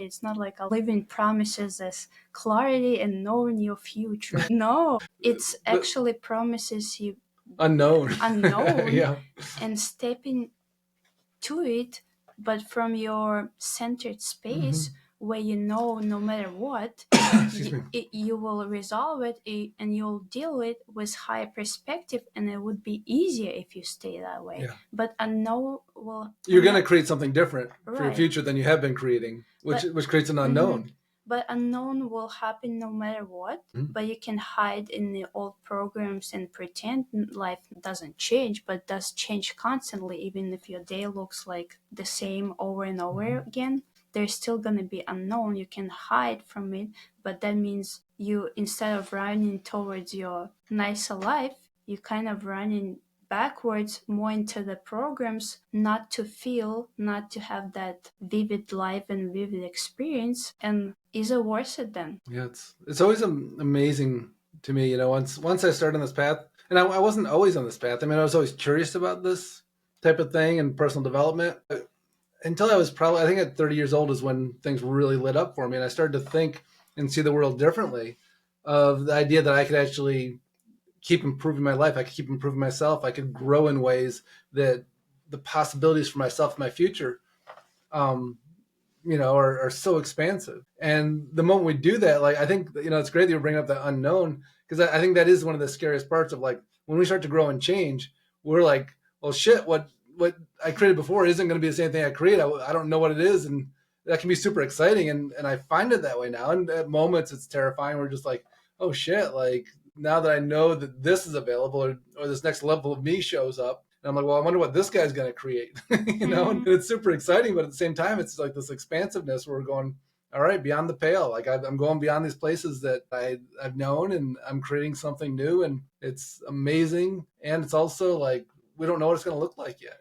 It's not like a living promises as clarity and knowing your future. No, it's actually promises you unknown. unknown Yeah. and stepping to it, but from your centered space where you know no matter what, Excuse me. you will resolve it, and you'll deal it with high perspective, and it would be easier if you stay that way. Yeah. But unknown will. You're going to create something different for your Right. future than you have been creating, which creates an unknown. But unknown will happen no matter what. But you can hide in the old programs and pretend life doesn't change, but does change constantly. Even if your day looks like the same over and over again, there's still going to be unknown. You can hide from it, but that means you, instead of running towards your nicer life, you kind of running backwards more into the programs, not to feel, not to have that vivid life and vivid experience. And is it worth it then? Yeah, it's always amazing to me, once I started on this path, and I wasn't always on this path. I mean, I was always curious about this type of thing and personal development until I was probably, I think at 30 years old is when things really lit up for me. And I started to think and see the world differently, of the idea that I could actually keep improving my life. I could keep improving myself. I could grow in ways that the possibilities for myself and my future, are so expansive. And the moment we do that, like, I think, it's great that you're bringing up the unknown, because I think that is one of the scariest parts of, like, when we start to grow and change, we're like, well, shit, what I created before isn't going to be the same thing I create. I don't know what it is. And that can be super exciting. And I find it that way now. And at moments it's terrifying. We're just like, oh shit, like, now that I know that this is available, or this next level of me shows up, and I'm like, well, I wonder what this guy's going to create, and it's super exciting. But at the same time, it's like this expansiveness where we're going, all right, beyond the pale. Like, I'm going beyond these places that I've known, and I'm creating something new, and it's amazing. And it's also like, we don't know what it's going to look like yet.